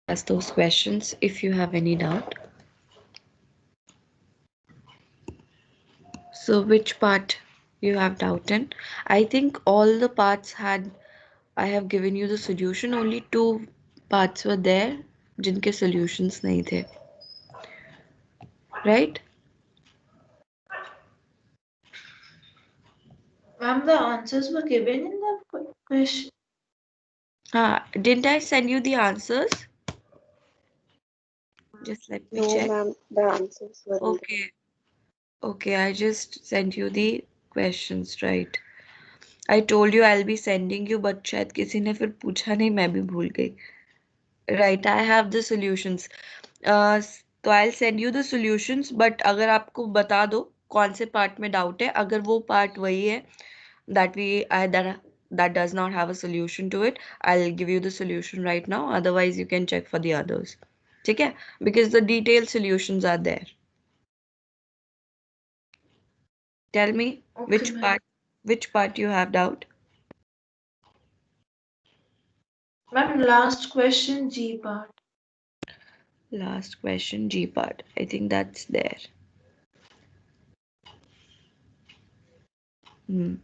discuss those questions if you have any doubt. So which part you have doubt in? I think all the parts had, I have given you the solution. Only two parts were there जिनके solutions नहीं थे, right? Ma'am, the answers were given in the question. Didn't I send you the answers? Just let me No, check. ma'am, the answers weren't given. Okay, okay, I just sent you the questions, right? I told you I'll be sending you, but शायद किसी ने फिर पूछा नहीं, मैं भी भूल गई. Right, I have the solutions. तो I'll send you the solutions, but अगर आपको बता दो कौन से part में doubt है, अगर वो part वही है that does not have a solution to it, I'll give you the solution right now. Otherwise, you can check for the others. ठीक है? Because the detailed solutions are there. Tell me Okay, ma'am. which part you have doubt. Ma'am, last question, G part. Last question, G part. I think that's there. Hmm.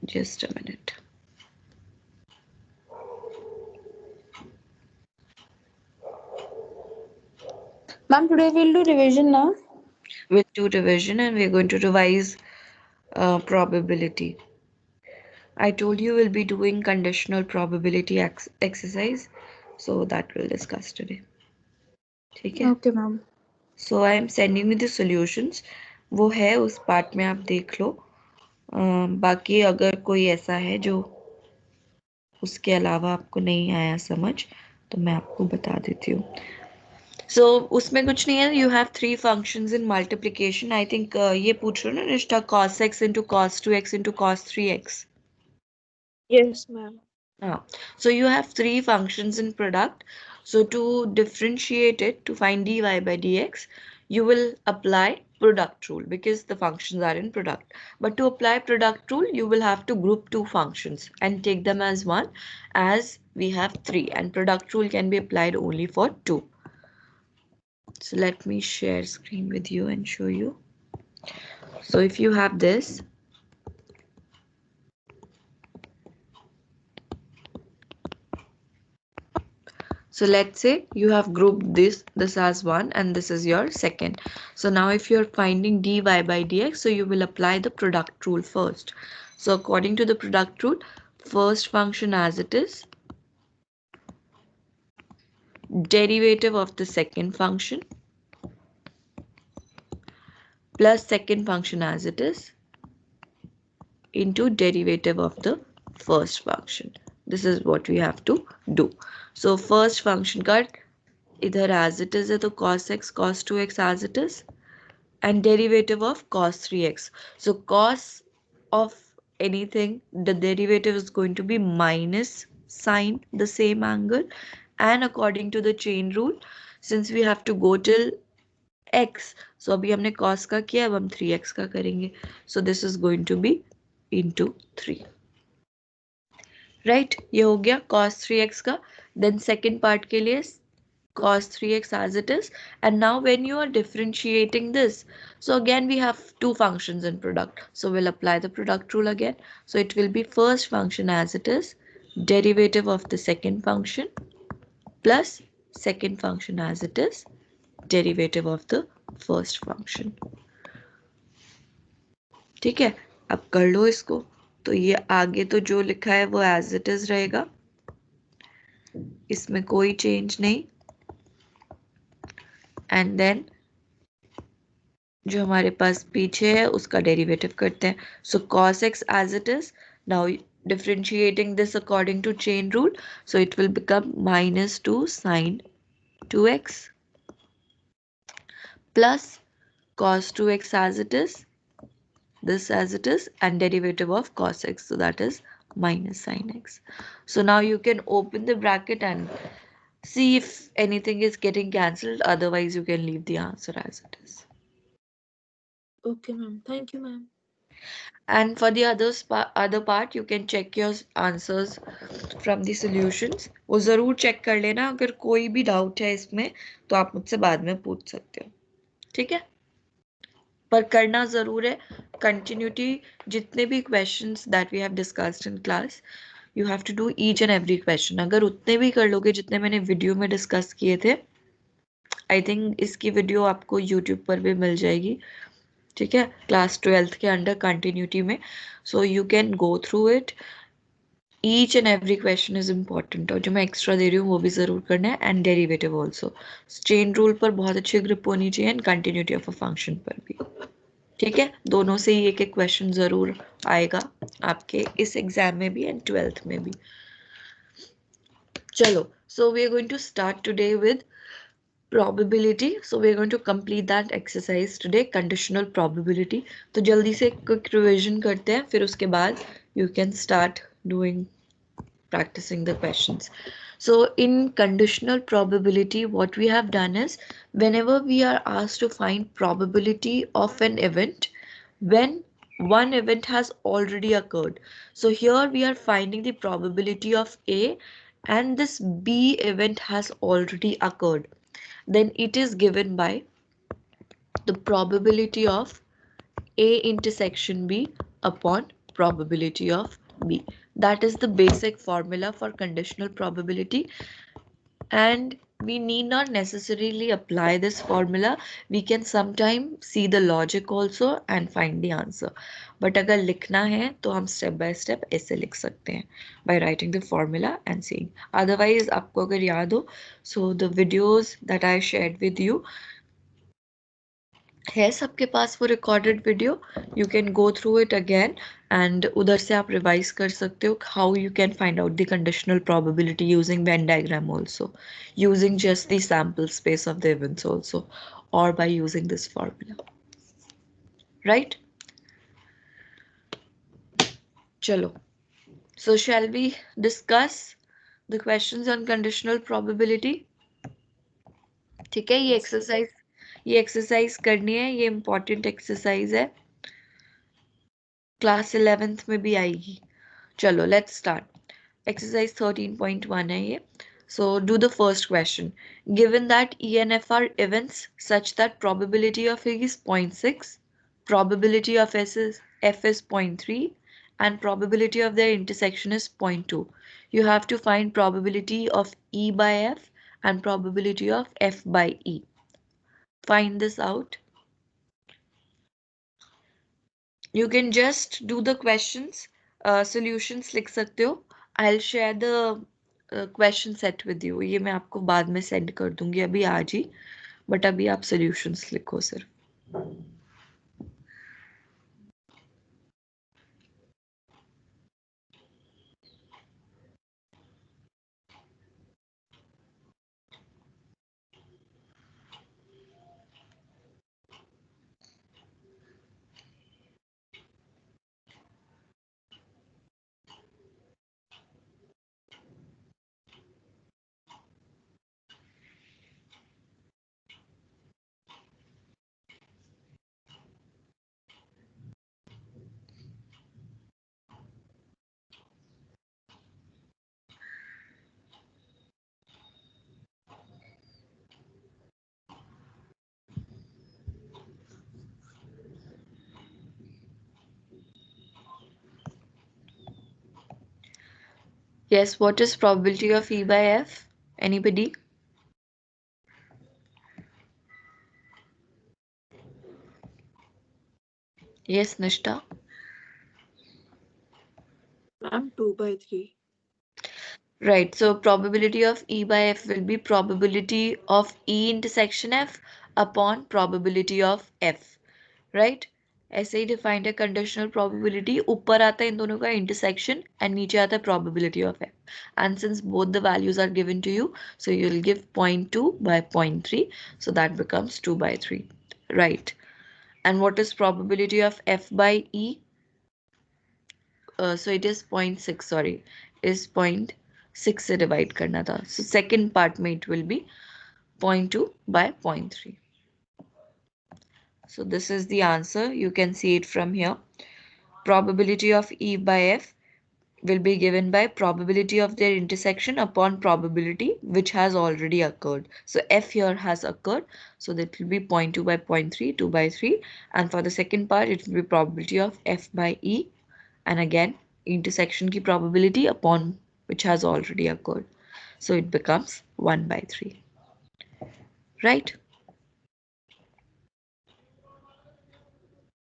Just a minute. Ma'am, today we'll do revision now. We'll do revision and we're going to revise probability. I told you we'll be doing conditional probability exercise, so that we'll discuss today. ठीक है? Okay, ma'am. So I am sending you the solutions. वो है उस part में, आप देख लो. बाकी अगर कोई ऐसा है जो उसके अलावा आपको नहीं आया समझ, तो मैं आपको बता देती हूँ. So उसमें कुछ नहीं है. You have three functions in multiplication. I think ये पूछ रहे हो ना निष्ठा, cos x into cos 2x into cos 3x. Yes, ma'am. So you have three functions in product. So to differentiate it, to find dy by dx, you will apply product rule because the functions are in product. But to apply product rule, you will have to group two functions and take them as one, as we have three, and product rule can be applied only for two. So let me share screen with you and show you. So if you have this, so let's say you have grouped this as one and this is your second. So now if you're finding dy by dx, so you will apply the product rule first. So according to the product rule, first function as it is, derivative of the second function, plus second function as it is, into derivative of the first function. This is what we have to do. So first function का इधर as it is है, तो cos x cos 2x as it is, and derivative of cos 3x. So cos of anything, the derivative is going to be minus sine the same angle, and according to the chain rule, since we have to go till x, so अभी हमने cos का किया, अब हम 3x का करेंगे. So this is going to be into 3. Right, ये हो गया cos 3x का. Then second part के लिए cos 3x as it is, and now when you are differentiating this, so again we have two functions in product, so we'll apply the product rule again. So it will be first function as it is, derivative of the second function, plus second function as it is, derivative of the first function. ठीक है, अब कर लो इसको. तो ये आगे तो जो लिखा है वो as it is रहेगा, इसमें कोई चेंज नहीं. एंड देन जो हमारे पास पीछे है उसका डेरिवेटिव करते हैं. सो cos x as it is, now differentiating this according to chain rule, so it will become minus 2 sine 2x plus cos 2x as it is, this as it is, and derivative of cos x, so that is minus sine x. So now you can open the bracket and see if anything is getting cancelled, otherwise you can leave the answer as it is. Okay, ma'am. Thank you, ma'am. And for the other part, you can check your answers from the solutions. वो ज़रूर check कर लेना, अगर कोई भी doubt है इसमें तो आप मुझसे बाद में पूछ सकते हो, ठीक है? पर करना ज़रूर है. Continuity, जितने भी questions that we have discussed in class, you have to do each and every question. अगर उतने भी कर लोगे जितने मैंने वीडियो में डिस्कस किए थे, आई थिंक इसकी वीडियो आपको यूट्यूब पर भी मिल जाएगी, ठीक है, क्लास 12th के अंडर कंटिन्यूटी में. So you can go through it. Each and every question is important, और जो मैं एक्स्ट्रा दे रही हूँ वो भी ज़रूर करना है. And derivative also. Chain rule पर बहुत अच्छी ग्रिप होनी चाहिए, and continuity of a function पर भी, ठीक है. दोनों से ही एक एक क्वेश्चन ज़रूर आएगा आपके इस एग्जाम में भी एंड 12th में भी. चलो, so we are going to start today with probability. So we are going to complete that exercise today, conditional probability. तो जल्दी से quick revision करते हैं, फिर उसके बाद you can start doing practicing the questions. So in conditional probability, what we have done is, whenever we are asked to find probability of an event when one event has already occurred. So here we are finding the probability of A, and this B event has already occurred. Then it is given by the probability of A intersection B upon probability of B. That is the basic formula for conditional probability, and we need not necessarily apply this formula. We can sometimes see the logic also and find the answer. But अगर लिखना है तो हम step by step ऐसे लिख सकते हैं, by writing the formula and seeing. Otherwise आपको अगर याद हो, so the videos that I shared with you है सबके पास वो recorded video. You can go through it again, and उधर से आप रिवाइज कर सकते हो how you can find out the conditional probability using Venn diagram also, using just the sample space of the events also, or by using this formula, right? चलो, so shall we discuss the questions on conditional probability? ठीक है, ये exercise करनी है, ये important exercise है, class 11th में भी आएगी. चलो, let's start. Exercise 13.1 है ये. So do the first question. Given that E and F are events such that probability of A is 0.6, probability of F is 0.3, and probability of their intersection is 0.2. You have to find probability of E by F and probability of F by E. Find this out. You can just do the questions, solutions लिख सकते हो. I'll share the question set with you. ये मैं आपको बाद में send कर दूंगी, अभी आज ही, but अभी आप solutions लिखो सिर्फ. Yes, what is probability of E by F? Anybody? Yes, Nishta? Ma'am, 2/3. Right, so probability of E by F will be probability of E intersection F upon probability of F, right? ऐसे ही defined है conditional probability. ऊपर आता है इन दोनों का intersection and नीचे आता है probability of F. And since both the values are given to you, so you will give 0.2 by 0.3, so that becomes 2/3, right? And what is probability of f by e? So it is 0.6, sorry, is 0.6 से divide करना था. So second part में it will be 0.2 by 0.3. So this is the answer. You can see it from here. probability of E by F will be given by probability of their intersection upon probability which has already occurred. So F here has occurred, so that will be 0.2 by 0.3, 2 by 3, and for the second part it will be probability of F by E, and again intersection ki probability upon which has already occurred. So it becomes 1 by 3. Right?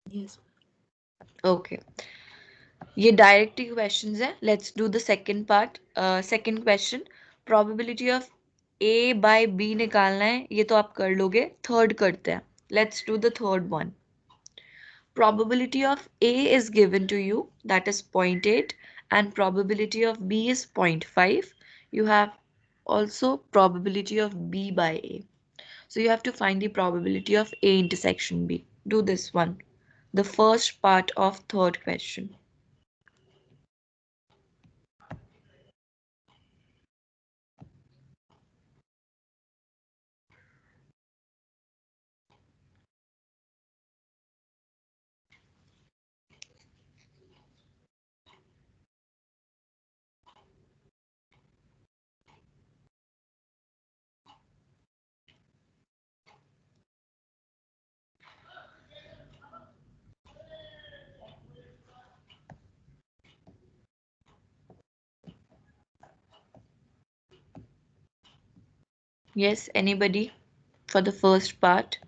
Yes. Okay. ये direct questions है. Let's do the second part. Second question, probability of A by B निकालना है. ये तो आप कर लोगे. Third करते हैं. Let's do the third one. Probability of A is given to you, that is 0.8, and probability of B is 0.5. You have also probability of B by A. So you have to find the probability of A intersection B. Do this one. The first part of third question. Yes, anybody for the first part?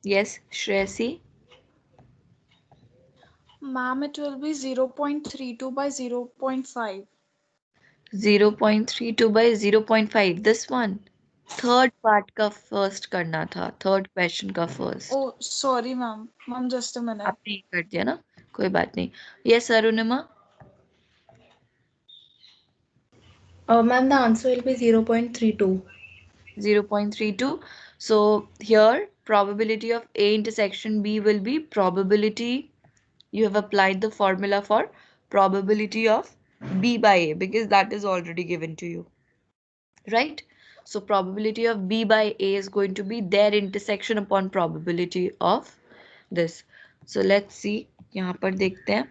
Yes, Shreyasi? Ma'am, it will be 0.32 by 0.5. 0.32 by 0.5. This one. Third part का first करना था. Third question का first. Oh, sorry, ma'am. Ma'am, just a minute. आपने ये कर दिया ना? कोई बात नहीं. Yes, Arunima? Ma'am, the answer will be 0.32. 0.32. So here probability of A intersection B will be probability. You have applied the formula for probability of B by A because that is already given to you. Right? So probability of B by A is going to be their intersection upon probability of this. So let's see. यहाँ पर देखते हैं.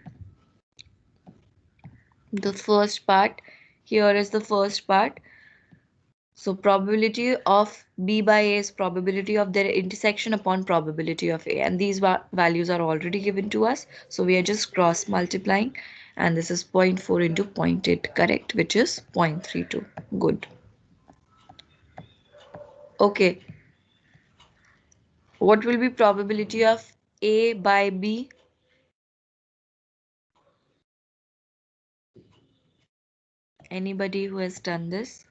The first part. Here is the first part. So probability of B by A is probability of their intersection upon probability of A, and these values are already given to us. So we are just cross multiplying, and this is 0.4 into 0.8, correct, which is 0.32. Good. Okay. What will be probability of A by B? Anybody who has done this?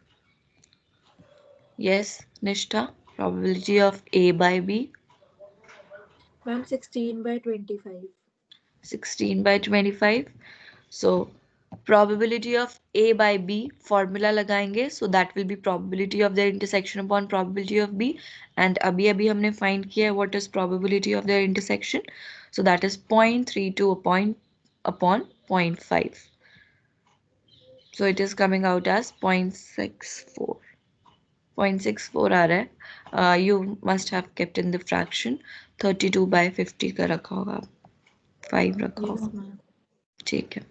Yes, Nishtha, probability of A by B? Ma'am, 16 by 25. 16 by 25. So probability of A by B formula लगाएंगे, so that will be probability of their intersection upon probability of B, and अभी अभी हमने find किया है what is probability of their intersection, so that is 0.32 upon 0.5. So it is coming out as 0.64. 0.64 आ रहा है. You must have kept in the fraction 32 by 50 का रखा होगा, 5 रखा Yes, होगा. ma'am. ठीक है.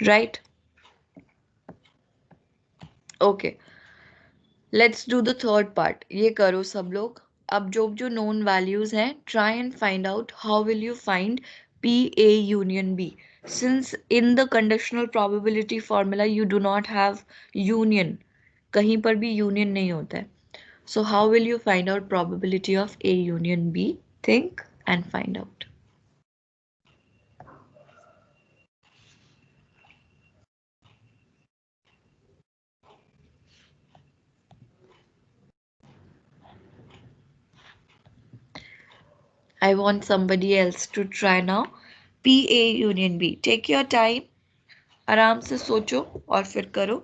Right? Okay. Let's do the third part. ये करो सब लोग. अब जो known values हैं, try and find out how will you find P A union B. Since in the conditional probability formula you do not have union, कहीं पर भी union नहीं होता है. So how will you find out probability of A union B? Think and find out. I want somebody else to try now. P A union B. Take your time. आराम से सोचो और फिर करो.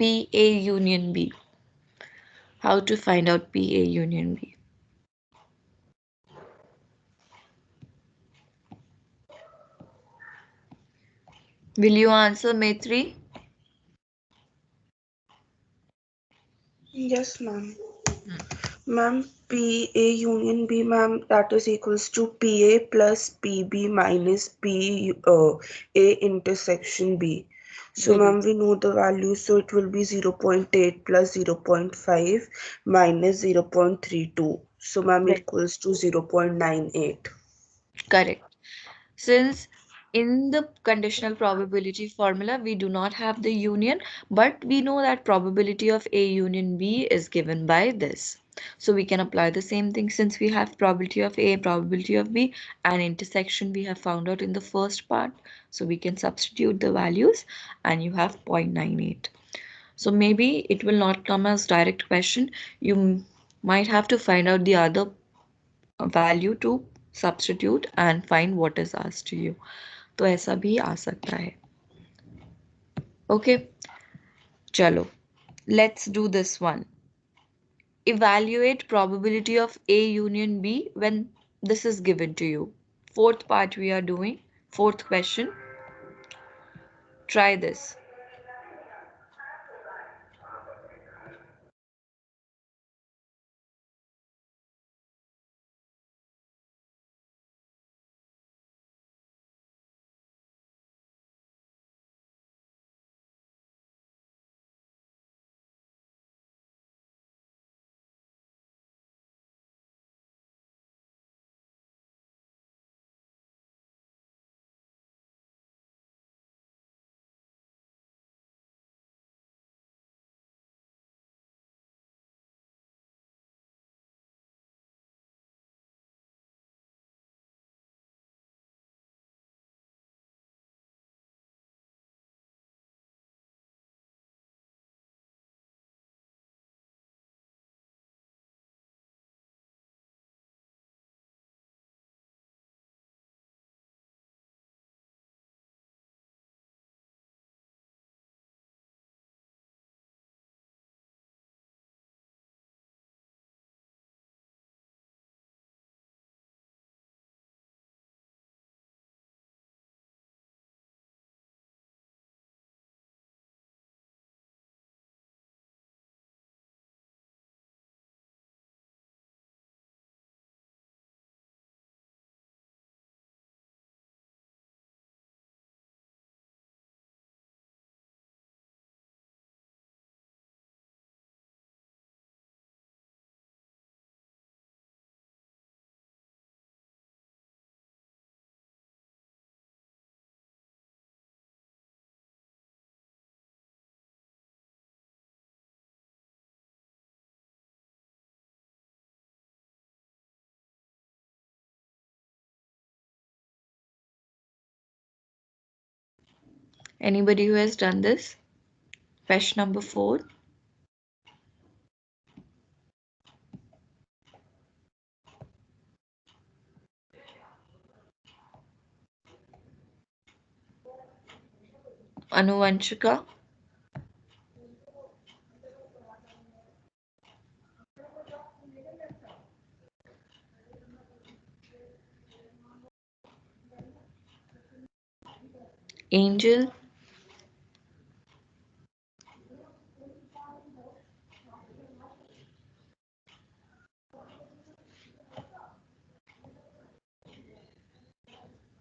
P A union B. How to find out P A union B? Will you answer, Maitri? Yes, ma'am. Ma'am, PA union B, ma'am, that is equals to PA plus PB minus A intersection B. So, Very ma'am, we know the value, so it will be 0.8 plus 0.5 minus 0.32. So, ma'am, right. equals to 0.98. Correct. Since in the conditional probability formula we do not have the union, but we know that probability of A union B is given by this. So we can apply the same thing since we have probability of A, probability of B, and intersection we have found out in the first part. So we can substitute the values and you have 0.98. So maybe it will not come as direct question. You might have to find out the other value to substitute and find what is asked to you. तो ऐसा भी आ सकता है. Okay, चलो, let's do this one. Evaluate probability of A union B when this is given to you. Fourth part we are doing. Fourth question. Try this. Anybody who has done this? Question number 4. Anuvanshika? Angel?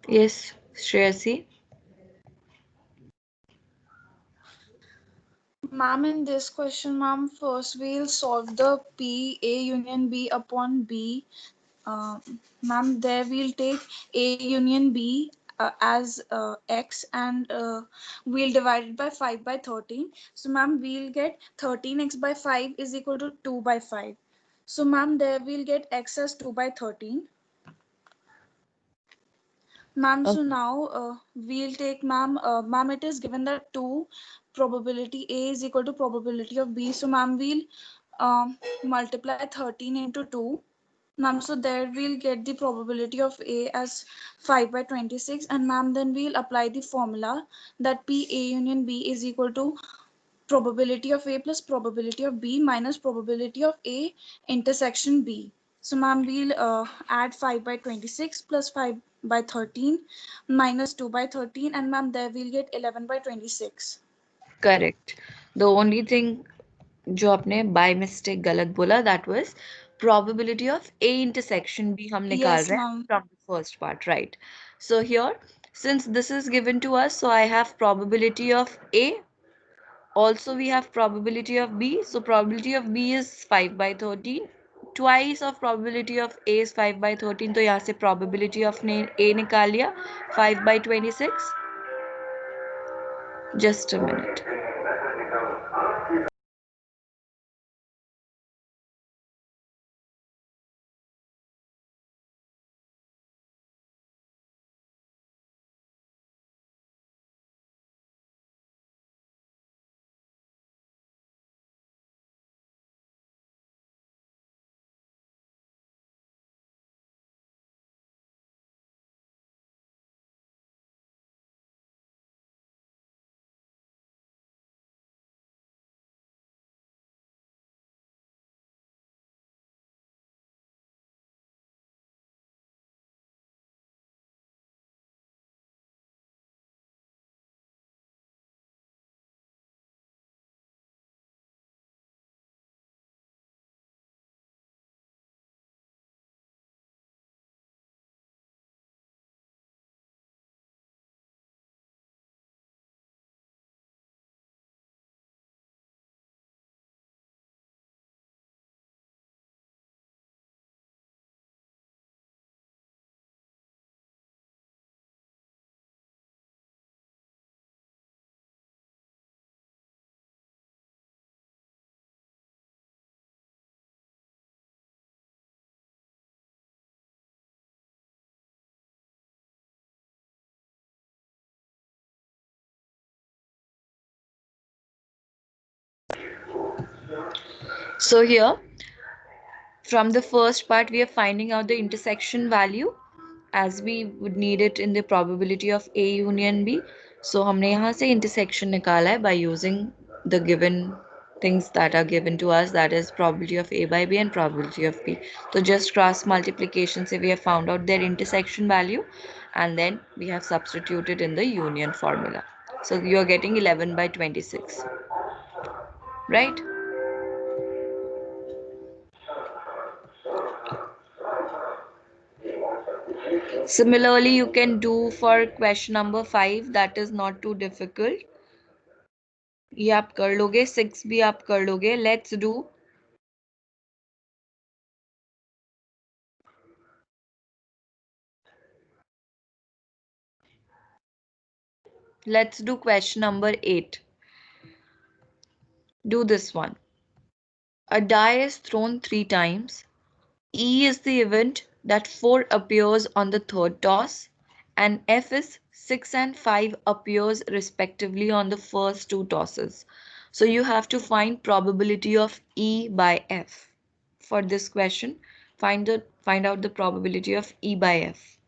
Yes, Shreyasi. Ma'am, in this question, ma'am, first we'll solve the P A union B upon B. Uh, Ma'am, there we'll take A union B as X, and we'll divide it by 5 by 13. So, ma'am, we'll get 13x by 5 is equal to 2 by 5. So, ma'am, there we'll get X as 2 by 13. Ma'am, so Okay. now we'll take, ma'am, it is given that 2 probability A is equal to probability of B. So, ma'am, we'll multiply 13 into 2. Ma'am, so there we'll get the probability of A as 5 by 26. And ma'am, then we'll apply the formula that P A union B is equal to probability of A plus probability of B minus probability of A intersection B. So ma'am, we'll add 5 by 26 plus 5 by 13 minus 2 by 13, and ma'am, there we'll get 11 by 26. Correct. The only thing जो आपने by mistake गलत बोला, that was probability of A intersection B हम निकाल Yes, रहे हैं ma'am. from the first part, right? So here, since this is given to us, so I have probability of A. Also, we have probability of B. So probability of B is 5 by 13. Twice of probability of A is 5 by 13. तो यहाँ से probability of A निकाल लिया 5 by 26. Just a minute. So here, from the first part, we are finding out the intersection value as we would need it in the probability of A union B. So हमने यहाँ से intersection निकाला है by using the given things that are given to us, that is probability of A by B and probability of B. So just cross multiplication से we have found out their intersection value, and then we have substituted in the union formula. So you are getting 11 by 26, right? Similarly, you can do for question number 5, that is not too difficult. ये आप कर लोगे, 6 भी आप कर लोगे. Let's do question number 8. Do this one. A die is thrown 3 times. E is the event that 4 appears on the third toss, and F is 6 and 5 appears respectively on the first 2 tosses. So you have to find probability of E by F. For this question, find out the probability of E by F.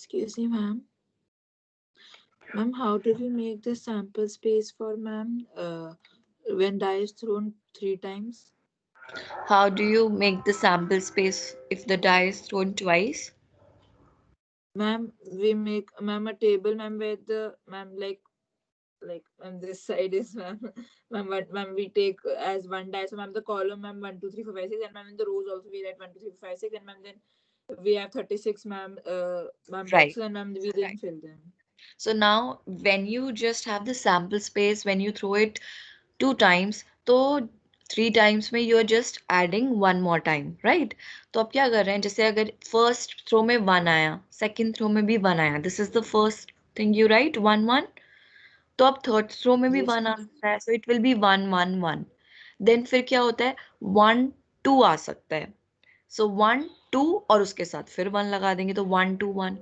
Excuse me, ma'am. Ma'am, how did we make the sample space for ma'am when die is thrown 3 times? How do you make the sample space if the die is thrown twice? Ma'am, we make ma'am a table, ma'am, where the ma'am like ma'am this side is ma'am ma'am what ma'am we take as one die. So ma'am the column ma'am 1 2 3 4 5 6, and ma'am in the rows also we write 1 2 3 4 5 6, and ma'am then we have 36 ma'am ma'am Right. boxes, and ma'am we didn't fill them. So now when you just have the sample space, when you throw it 2 times, तो 3 times में you are just adding one more time, right? तो अब क्या कर रहे हैं, जैसे अगर first throw में 1 आया, second throw में भी 1 आया, this is the first thing you write 1 1. तो अब थर्ड थ्रो में भी Yes, 1 आ ma'am. सकता है, so it will be 1 1 1. Then फिर क्या होता है, 1 2 आ सकता है, सो 1 2 और उसके साथ फिर 1 लगा देंगे तो 1 2 1.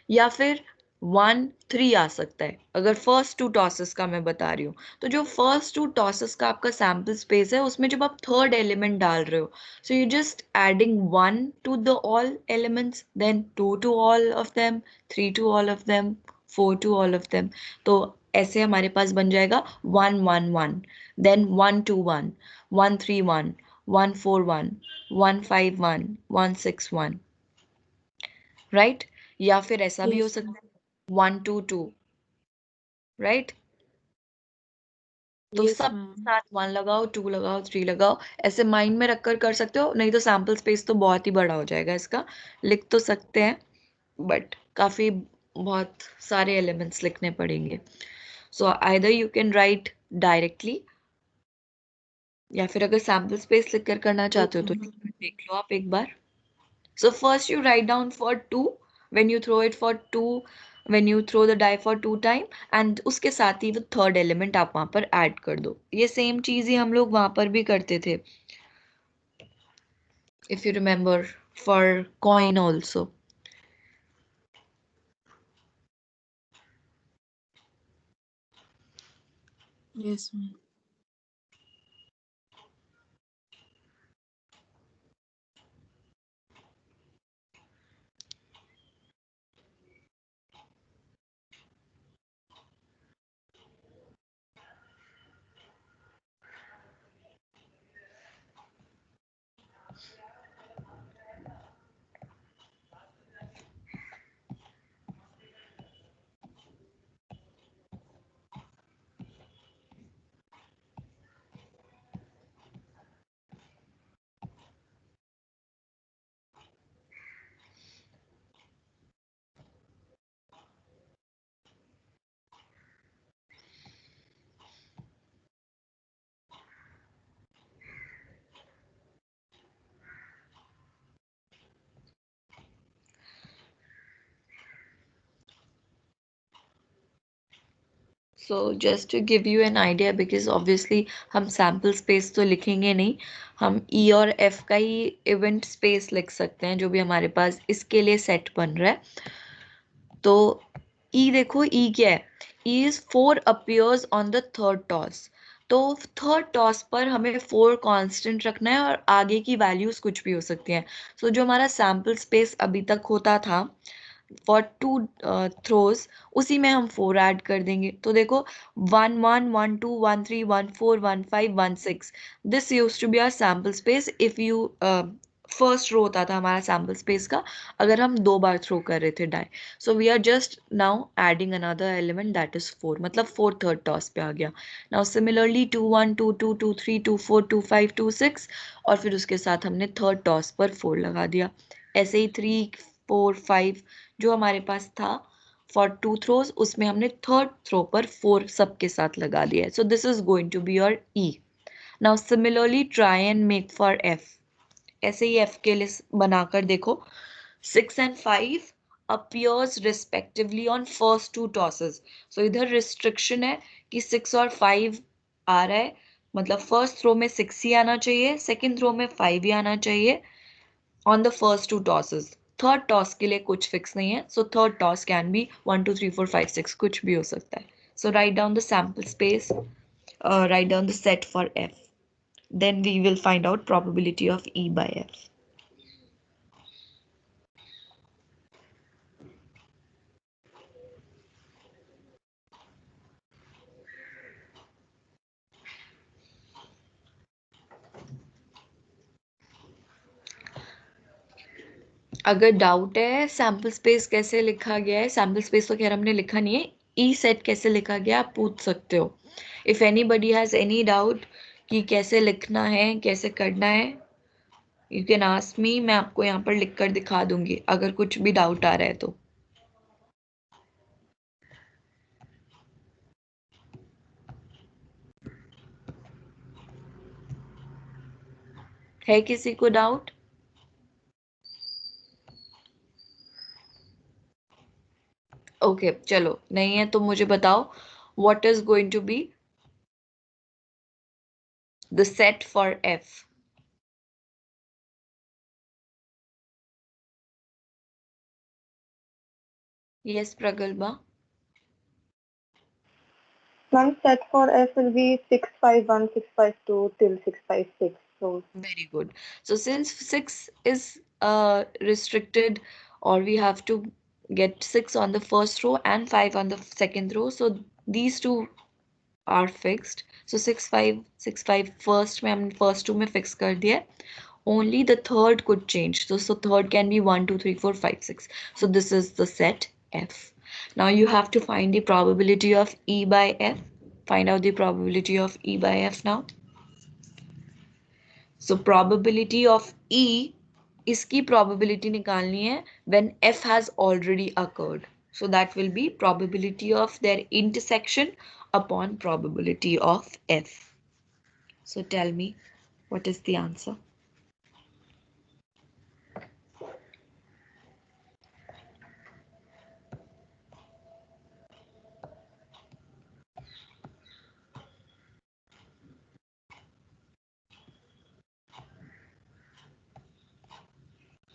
या फिर 1 3 आ सकता है, अगर फर्स्ट 2 टॉसेस का मैं बता रही हूँ. तो जो फर्स्ट 2 टॉसेस का आपका सैम्पल स्पेस है, उसमें जब आप थर्ड एलिमेंट डाल रहे हो, so you just adding 1 to the all elements, then 2 to all of them, 3 to all of them, 4 to all of them. तो ऐसे हमारे पास बन जाएगा 1 1 1, देन 1 2 1, 1 3 1, 1 4 1, 1 5 1, 1 6 1, राइट? या फिर ऐसा भी हो Yes, सकता ma'am. है 1 2 2, राइट? तो Yes, सब ma'am. साथ 1 लगाओ, 2 लगाओ, 3 लगाओ, ऐसे माइंड में रखकर कर सकते हो, नहीं तो सैम्पल स्पेस तो बहुत ही बड़ा हो जाएगा इसका. लिख तो सकते हैं बट काफी बहुत सारे एलिमेंट्स लिखने पड़ेंगे. So either you can write directly, या फिर अगर सैम्पल स्पेस लिखकर करना चाहते हो तो Okay, ma'am. देख लो आप एक बार. So first you write down for 2 when you throw it for 2, when you throw the die for 2 time, and उसके साथ ही वो थर्ड एलिमेंट आप वहां पर ऐड कर दो. ये सेम चीज ही हम लोग वहां पर भी करते थे, if you remember, for coin also. Yes, ma'am. So just to give you an idea, because obviously हम sample space तो लिखेंगे नहीं, हम E और F का ही event space लिख सकते हैं जो भी हमारे पास इसके लिए सेट बन रहा है. तो E देखो, E क्या है, E is 4 appears on the third toss. तो थर्ड टॉस पर हमें 4 कांस्टेंट रखना है और आगे की वैल्यूज कुछ भी हो सकती हैं. सो जो हमारा सैम्पल स्पेस अभी तक होता था फॉर 2 थ्रोज, उसी में हम 4 ऐड कर देंगे. तो देखो 1 1 1 2 1 3 1 4 1 5 1 6, this use to be our sample space. If you first row होता था हमारा सैम्पल स्पेस का, अगर हम 2 बार थ्रो कर रहे थे die. So we are just now adding another element, that is 4, मतलब 4 थर्ड टॉस पे आ गया. नाउ सिमिलरली 2 1 2 2 2 3 2 4 2 5 2 6, और फिर उसके साथ हमने थर्ड टॉस पर 4 लगा दिया. ऐसे ही 3 4 5 जो हमारे पास था फॉर 2 थ्रोज, उसमें हमने थर्ड थ्रो पर 4 सबके साथ लगा दिया है. So this is going to be your E. Now similarly try and make for F. ऐसे ही F के लिए बनाकर देखो, 6 and 5 appears respectively on first 2 tosses. So इधर restriction है कि 6 और 5 आ रहा है, मतलब फर्स्ट थ्रो में 6 ही आना चाहिए, सेकंड थ्रो में 5 ही आना चाहिए on the first 2 tosses. Third toss के लिए कुछ फिक्स नहीं है, so third toss can be 1 2 3 4 5 6, कुछ भी हो सकता है. So write down the sample space, write down the set for F. Then we will find out probability of E by F. अगर डाउट है सैम्पल स्पेस कैसे लिखा गया है, सैम्पल स्पेस तो खैर हमने लिखा नहीं है, ई सेट कैसे लिखा गया आप पूछ सकते हो. If anybody has any doubt कि कैसे लिखना है कैसे करना है, यू कैन आस्क मी, मैं आपको यहाँ पर लिख कर दिखा दूंगी अगर कुछ भी डाउट आ रहा है तो. है किसी को डाउट? ओके चलो, नहीं है तो मुझे बताओ what is going to be the set for F. Yes Pragalbha. Ma'am, set for F will be 651, 652 till 656. So Very good. So since 6 is restricted, or we have to get 6 on the first row and 5 on the second row, so these two are fixed. So 6 5 6 5 first में हमने first two में fix कर दिया है. Only the third could change. So third can be 1 2 3 4 5 6. So this is the set F. Now you have to find the probability of E by F. Find out the probability of E by F now. So probability of E, इसकी probability निकालनी है when F has already occurred. So that will be probability of their intersection upon probability of F. So tell me, what is the answer?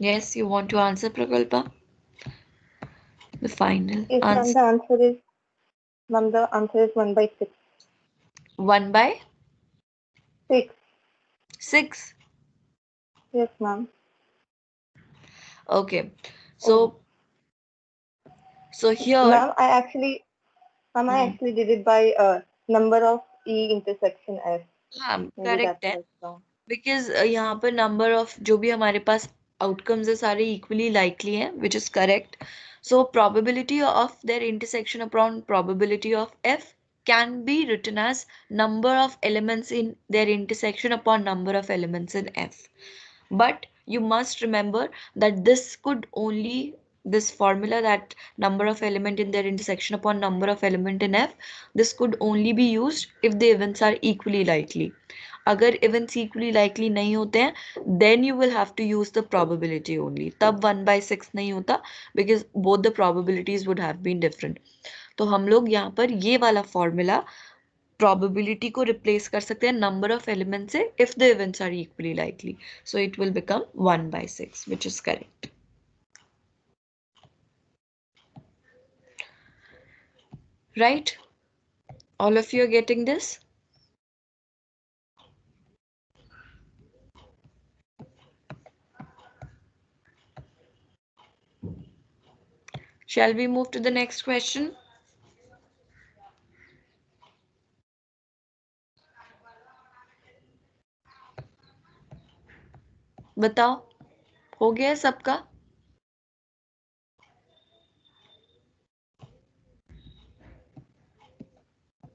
Yes, you want to answer, Prakalpa? The final yes, ma'am, answer. the answer is, ma'am, the answer is 1 by 6. 1 by 6. 6. Yes, ma'am. Okay. So here. Ma'am, I actually did it by number of E intersection F. हाँ Maybe correct that's है. why it's wrong. Because यहाँ पर number of जो भी हमारे पास outcomes है सारे equally likely हैं, which is correct. So probability of their intersection upon probability of F can be written as number of elements in their intersection upon number of elements in F. But you must remember that this formula, that number of element in their intersection upon number of element in F, this could only be used if the events are equally likely. अगर events equally likely नहीं होते हैं then you will have to use the probability only. तब 1/6 नहीं होता because both the probabilities would have been different. तो हम लोग यहाँ पर ये वाला फॉर्मूला probability को replace कर सकते हैं number of elements से if the events are equally likely. So it will become 1/6, which is correct. Right? All of you are getting this? Shall we move to the next question? बताओ, हो गया सबका?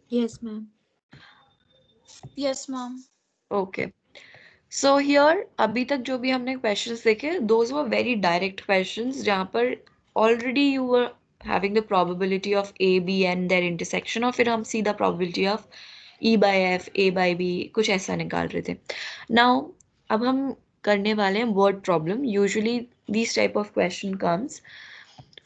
Yes, ma'am. Yes, ma'am. Okay. So here अभी तक जो भी हमने questions देखे, those were very direct questions जहाँ पर already you were having the probability of A, B and their intersection, और फिर हम सीधा probability of E by F, A by B कुछ ऐसा निकाल रहे थे. Now अब हम करने वाले हैं word problem. Usually these type of question comes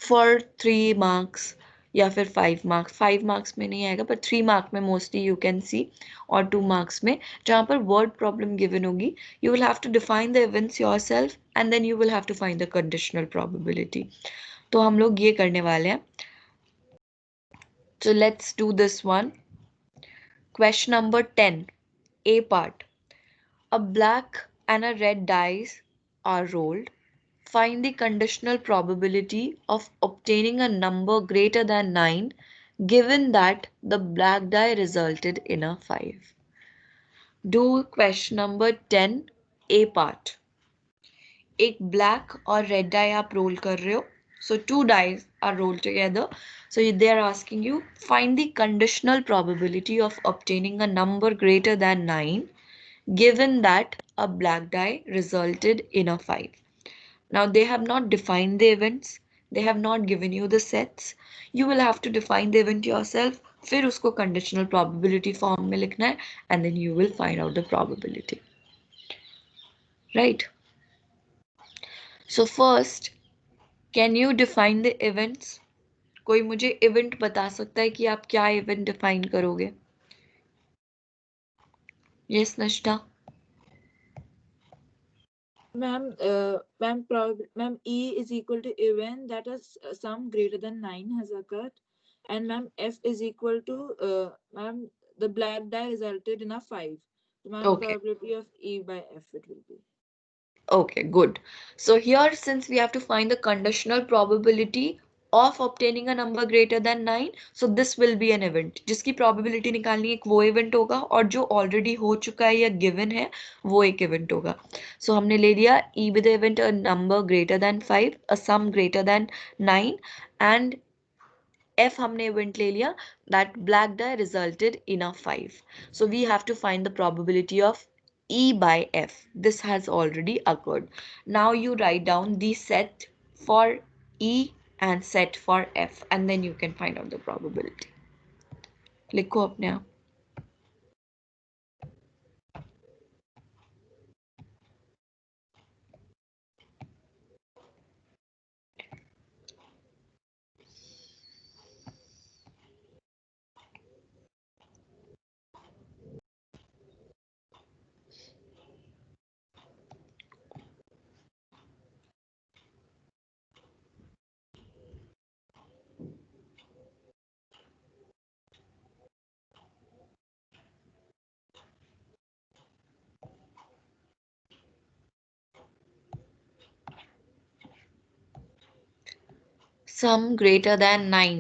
for 3 marks या फिर 5 marks. 5 marks में नहीं आएगा पर 3 mark में mostly you can see, और 2 marks में जहाँ पर word problem given होगी you will have to define the events yourself and then you will have to find the conditional probability. तो हम लोग ये करने वाले हैं. So let's do this one. Question number 10, A part. A black and a red dice are rolled. Find the conditional probability of obtaining a number greater than 9 given that the black die resulted in a 5. Do question number 10, A part. एक black और red die आप roll कर रहे हो. So 2 dice are rolled together. So they are asking you, find the conditional probability of obtaining a number greater than 9 given that a black die resulted in a 5. Now they have not defined the events. They have not given you the sets. You will have to define the event yourself. फिर उसको conditional probability form में लिखना है, and then you will find out the probability. Right? So first, can you define the events? कोई मुझे event बता सकता है कि आप क्या event define करोगे? Yes, Nashta. Ma'am, ma'am, E is equal to event that is sum greater than 9 has occurred, and ma'am, F is equal to ma'am, the black die resulted in a 5. So ma'am, Okay. probability of E by F it will be. Okay, good. So here, since we have to find the conditional probability of obtaining a number greater than 9, so this will be an event. जिसकी probability निकालनी एक वो event होगा, और जो already हो चुका है या given है वो एक event होगा. So हमने ले लिया E with the event a number greater than 5, a sum greater than 9, and F हमने event ले लिया that black die resulted in a 5. So we have to find the probability of E by F. This has already occurred. Now you write down the set for E and set for F, and then you can find out the probability. लिखो अपने आप. Sum greater than 9.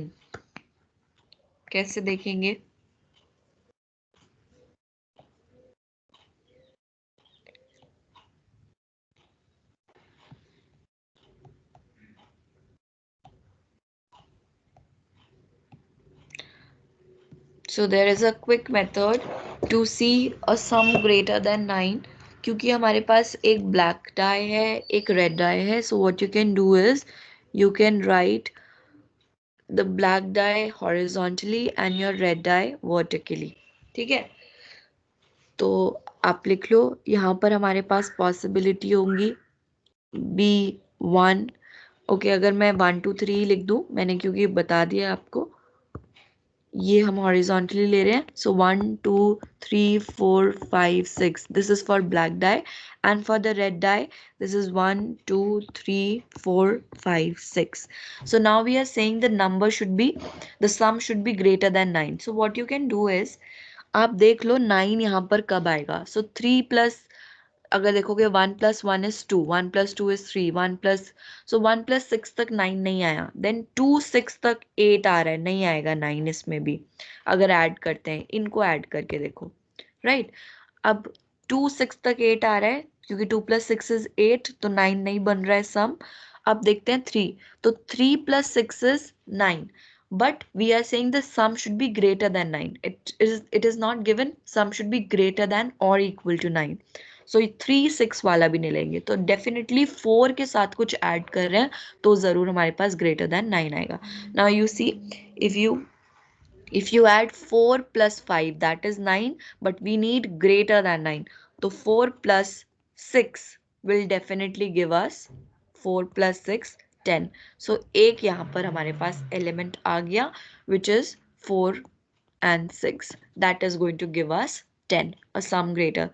कैसे देखेंगे? So there is a quick method to see a sum greater than 9. क्योंकि हमारे पास एक black die है, एक red die है. So what you can do is you can write the black die horizontally and your red die vertically. ठीक है? तो आप लिख लो, यहाँ पर हमारे पास possibility होंगी B1. ओके, अगर मैं 1 2 3 लिख दूं, मैंने क्योंकि बता दिया आपको, ये हम हॉरिजॉन्टली ले रहे हैं. So 1 2 3 4 5 6. This is for black die, and for the red die this is 1 2 3 4 5 6. So now we are saying the number should be, the sum should be greater than 9. So what you can do is, आप देख लो 9 यहाँ पर कब आएगा. सो 3 plus, अगर देखोगे 1 + 1 is 2, 1 + 2 is 3, 1 plus, सो 1 + 6 तक 9 नहीं आया. देन 2 6 तक 8 आ रहा है, नहीं आएगा 9 इसमें भी. अगर ऐड करते हैं, इनको ऐड करके देखो. राइट, अब 2 6 तक 8 आ रहा है, क्योंकि 2 + 6 is 8, तो 9 नहीं बन रहा है सम. अब देखते हैं 3, तो 3 + 6 is 9. But we are saying the sum should be greater than 9. It is not given sum should be greater than or equal to 9. सो 3 6 वाला भी नहीं लेंगे. तो डेफिनेटली 4 के साथ कुछ ऐड कर रहे हैं, तो जरूर हमारे पास ग्रेटर देन 9 आएगा. Now you see, if you add 4 + 5, that is 9, but we need greater than 9. तो 4 + 6 will definitely give us 4 + 6 10. So एक यहाँ पर हमारे पास एलिमेंट आ गया, which is 4 and 6. That is going to give us 10, a sum greater.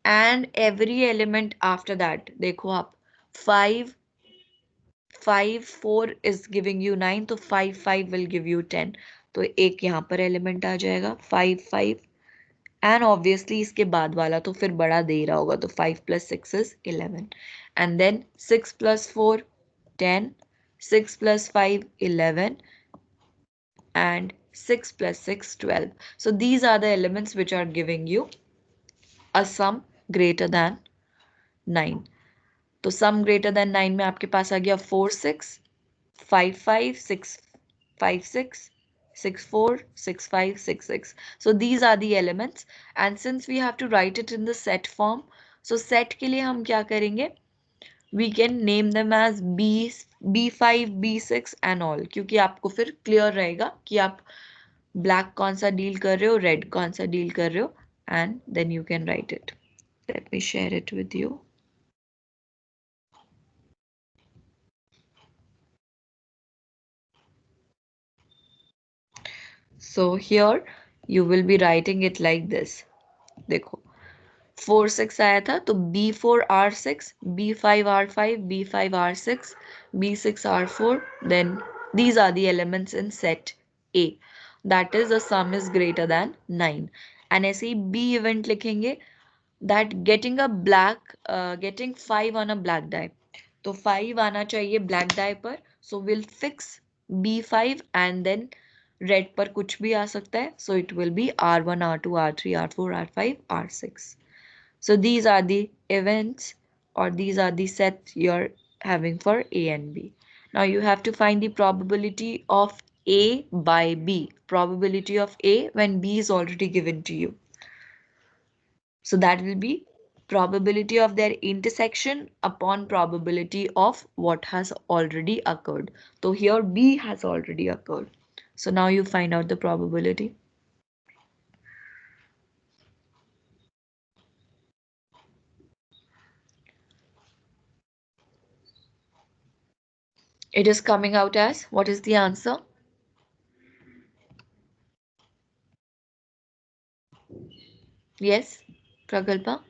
And every element after that, देखो आप, 5 5 4 is giving you 9, तो 5 5 will give you 10. तो एक यहाँ पर एलिमेंट आ जाएगा 5 5, एंड ऑब्वियसली इसके बाद वाला तो फिर बड़ा दे रहा होगा, तो 5 + 6 is 11, and then 6 + 4 10, 6 + 5 11, and 6 + 6 12. So these are the elements which are giving you a sum greater than 9. तो सम ग्रेटर देन 9 में आपके पास आ गया 4 6 5 5 6 5 6 6 4 6 5 6 6. So these are the elements, and since we have to write it in the set form, so set के लिए हम क्या करेंगे, we can name them as B5 B6 and all, क्योंकि आपको फिर क्लियर रहेगा कि आप ब्लैक कौन सा डील कर रहे हो, रेड कौन सा डील कर रहे हो, and then you can write it. Let me share it with you. So here you will be writing it like this. देखो 4 6 आया था तो B4 R6, B5 R5, B5 R6, B6 R4. Then these are the elements in set A. That is the sum is greater than 9. And ऐसे ही B event लिखेंगे, that getting a black getting 5 on a black die. तो 5 आना चाहिए black die पर. So we'll fix B5 and then red पर कुछ भी आ सकता है. So it will be R1, R2, R3, R4, R5, R6. So these are the events, or these are the sets you're having for A and B. Now you have to find the probability of A by B. Probability of A when B is already given to you. So that will be probability of their intersection upon probability of what has already occurred. So here B has already occurred. So now you find out the probability. It is coming out as, what is the answer? Yes, Pragalpa?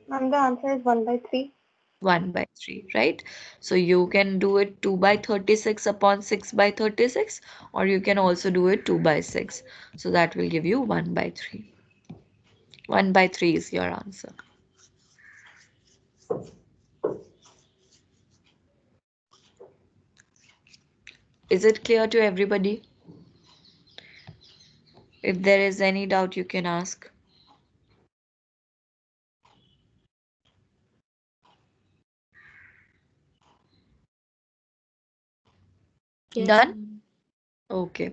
Ma'am, the answer is 1 by 3. 1 by 3, right? So you can do it 2 by 36 upon 6 by 36, or you can also do it 2 by 6. So that will give you 1 by 3. 1 by 3 is your answer. Is it clear to everybody? If there is any doubt, you can ask. Yes, Done? ma'am. Okay.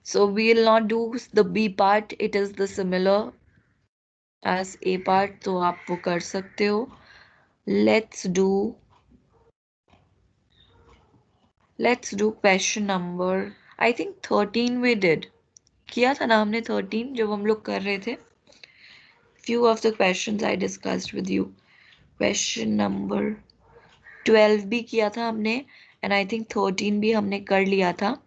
So we will not do the B part. It is the similar as A part. तो आप वो कर सकते हो. Let's do question number, I think 13 we did. किया था ना हमने 13 जब हम लोग कर रहे थे. Few of the questions I discussed with you. Question number 12 भी किया था हमने, and I think 13 भी हमने कर लिया था.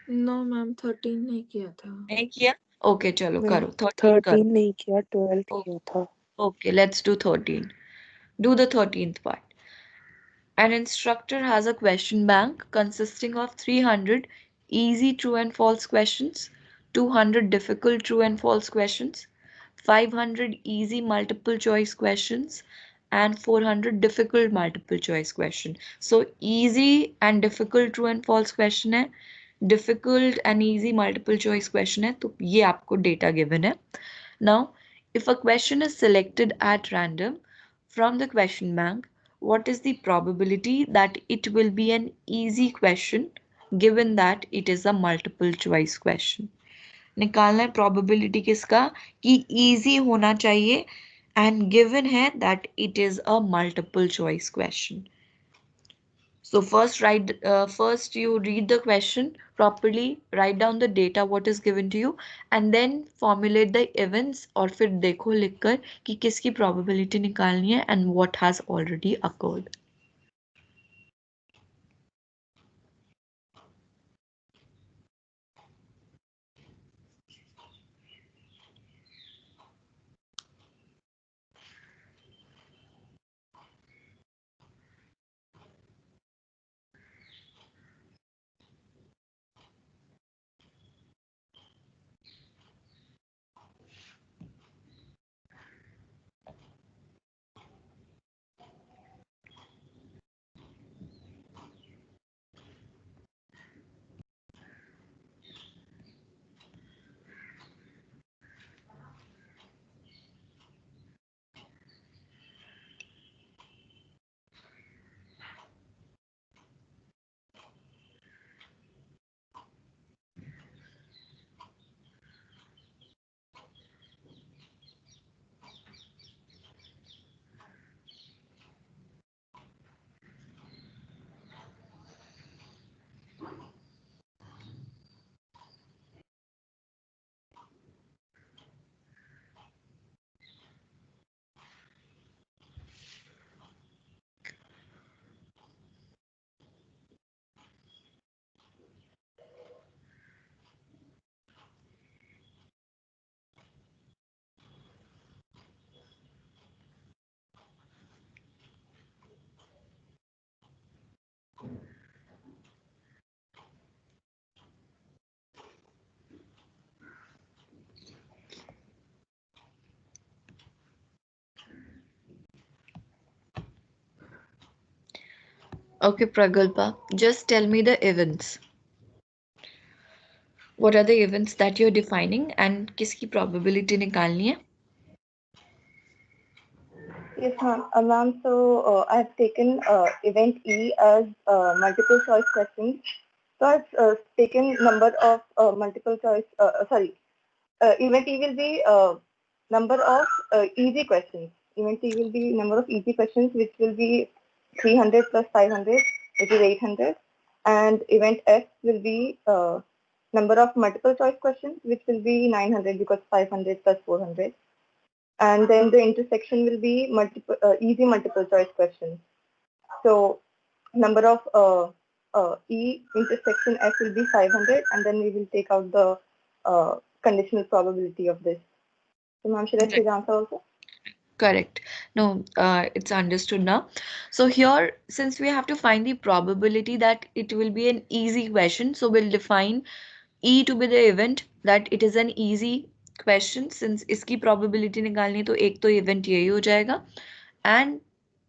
No, ma'am, 13 नहीं किया था. नहीं किया? Okay, चलो मैम करो 13 करो. 13 नहीं किया, 12 किया था. Okay, let's do 13. Do the 13th part. An instructor has a question bank consisting of 300 easy true and false questions, 200 difficult true and false questions, 500 easy multiple choice questions, and 400 difficult multiple choice question. So easy and difficult true and false question है, difficult and easy multiple choice question है, तो ये आपको data given है. Now, if a question is selected at random from the question bank, what is the probability that it will be an easy question given that it is a multiple choice question? निकालना है probability किसका, कि easy होना चाहिए and given है that it is a multiple choice question. So first you read the question properly, write down the data what is given to you, and then formulate the events, और फिर देखो लिखकर कि किसकी probability निकालनी है and what has already occurred. Okay, Pragalpa, just tell me the events. What are the events that you're defining and किसकी probability निकालनी है? Yes, ma'am. Ma'am, so I have taken event E as multiple choice questions. So I've taken number of multiple choice. Sorry, event E will be number of easy questions. Event E will be number of easy questions, which will be 300 plus 500, which is 800. And event F will be number of multiple choice questions, which will be 900 because 500 plus 400. And then the intersection will be easy multiple choice questions. So number of E intersection F will be 500, and then we will take out the conditional probability of this. So ma'am, should I say the answer also? Correct. No, it's understood now. So here, since we have to find the probability that it will be an easy question, so we'll define E to be the event that it is an easy question. Since इसकी probability निकालनी है तो एक तो event यही हो जाएगा, and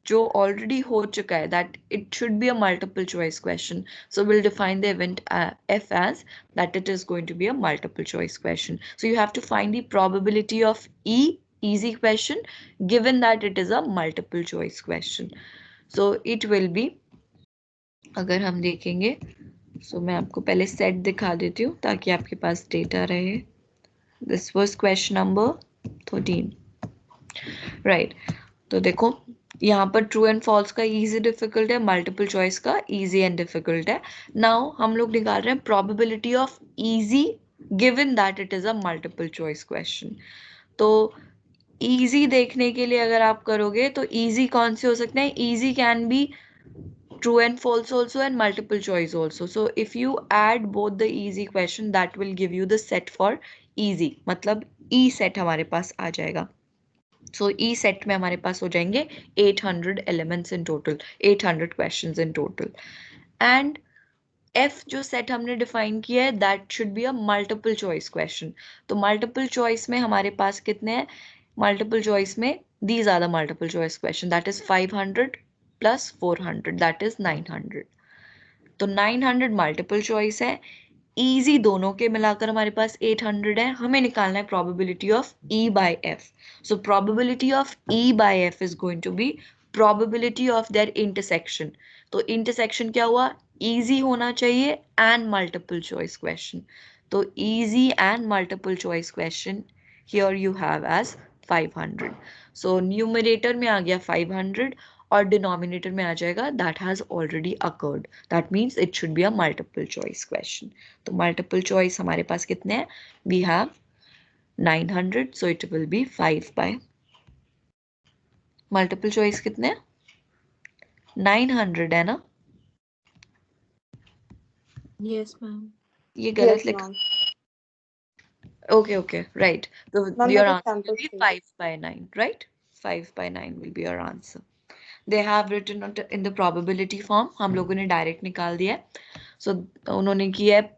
जो already हो चुका है that it should be a multiple choice question. So we'll define the event F as that it is going to be a multiple choice question. So you have to find the probability of E easy question given that it is a multiple choice question. So it will be, अगर हम देखेंगे, so मैं आपको पहले set दिखा देती हूँ ताकि आपके पास डेटा रहे. This was question number 13. Right. तो देखो यहाँ पर ट्रू एंड फॉल्स का इजी डिफिकल्ट है, मल्टीपल चॉइस का इजी एंड डिफिकल्ट है. नाउ हम लोग निकाल रहे हैं probability of easy given that it is a multiple choice question. तो इजी देखने के लिए अगर आप करोगे तो इजी कौन से हो सकते हैं? Easy can be true and false also and multiple choice also. So if you add both the easy question that will give you the set for easy, मतलब e set हमारे पास आ जाएगा. So E set में हमारे पास हो जाएंगे 800 elements in total, 800 questions in total. And F जो set हमने define किया है that should be a multiple choice question. तो multiple choice में हमारे पास कितने हैं? Multiple choice में these are the multiple choice question, that is 500 plus 400, that is 900. तो 900 multiple choice है. इजी दोनों के मिलाकर हमारे पास 800 है. हमें निकालना है probability of E by F. So probability of E by F is going to be probability of their intersection. तो intersection क्या हुआ? Easy होना चाहिए and multiple choice question. तो easy and multiple choice question here you have as 500. So numerator में आ गया 500 और denominator में आ जाएगा that has already occurred. That means it should be a multiple choice question. तो मल्टीपल चॉइस हमारे पास कितने हैं? We have 900, so it will be 5 by. Multiple choice कितने हैं? 900 है ना? Yes, ma'am. ये गलत Yes, लिखा. ma'am. Okay, right. So Ma'am, your that is answer will sample be space. 5 by 9, right? 5 by 9 will be your answer. They have written it in the probability form. हम लोगों ने direct निकाल दिया है. So उन्होंने किया है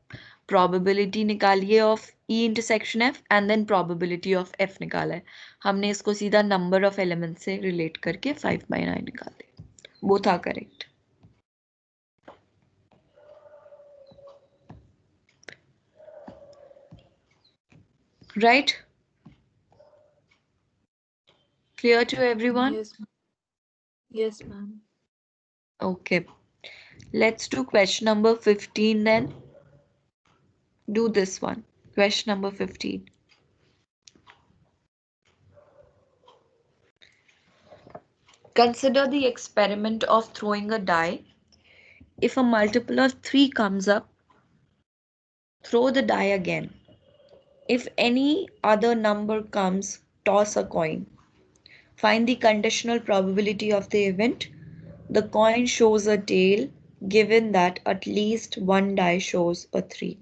probability निकाली है of E intersection F and then probability of F निकाला है. हमने इसको सीधा number of elements से relate करके 5 by 9 निकाल दिया. Both are correct. Right? Clear to everyone? Yes, ma'am. Yes, ma'am. Okay. Let's do question number 15 then. Do this one. Question number 15. Consider the experiment of throwing a die. If a multiple of 3 comes up, throw the die again. If any other number comes, toss a coin. Find the conditional probability of the event. The coin shows a tail given that at least one die shows a 3.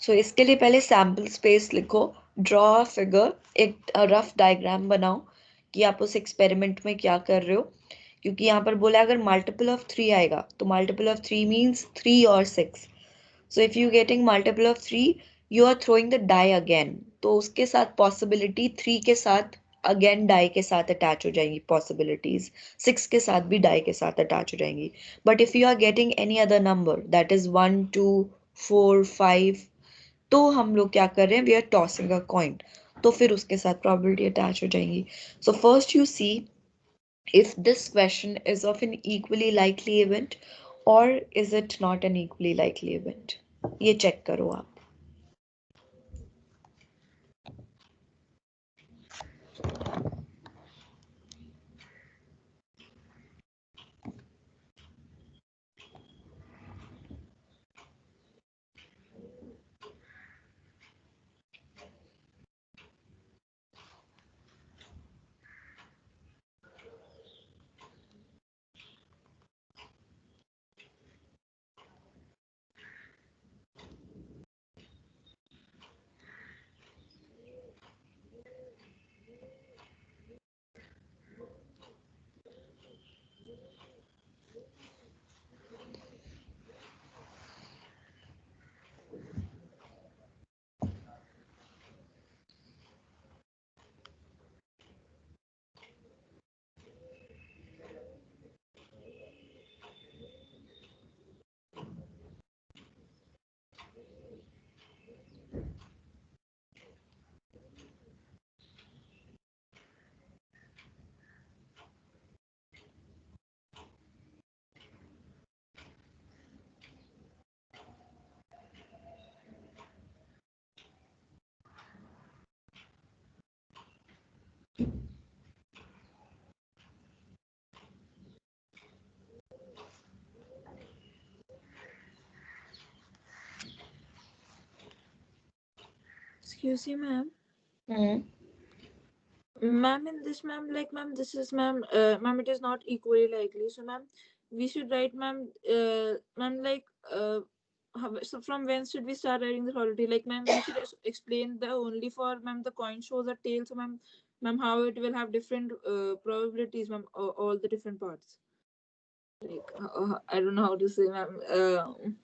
सो इसके लिए पहले sample space लिखो, draw a figure, एक rough diagram बनाओ कि आप उस experiment में क्या कर रहे हो, क्योंकि यहाँ पर बोला अगर मल्टीपल ऑफ 3 आएगा तो मल्टीपल ऑफ 3 मीन्स 3 और 6. So if you getting multiple of 3 you are throwing the die again, तो उसके साथ पॉसिबिलिटी 3 के साथ अगेन डाई के साथ अटैच हो जाएंगी, पॉसिबिलिटीज 6 के साथ भी डाई के साथ अटैच हो जाएंगी. But if you are getting any other number that is 1 2 4 5, तो हम लोग क्या कर रहे हैं, we are tossing a coin, तो फिर उसके साथ प्रोबेबिलिटी अटैच हो जाएंगी. So first you see if this question is of an equally likely event or is it not an equally likely event. ये check करो आप. Excuse me, ma'am. Hmm. Ma'am, in this, ma'am, like, ma'am, this is, ma'am, ma'am, it is not equally likely. So, ma'am, we should write, ma'am, ma'am, like, so from when should we start writing the probability? Like, ma'am, we should explain the only for, ma'am, the coin shows a tail. So, ma'am, how it will have different probabilities, ma'am, all the different parts. Like, I don't know how to say, ma'am.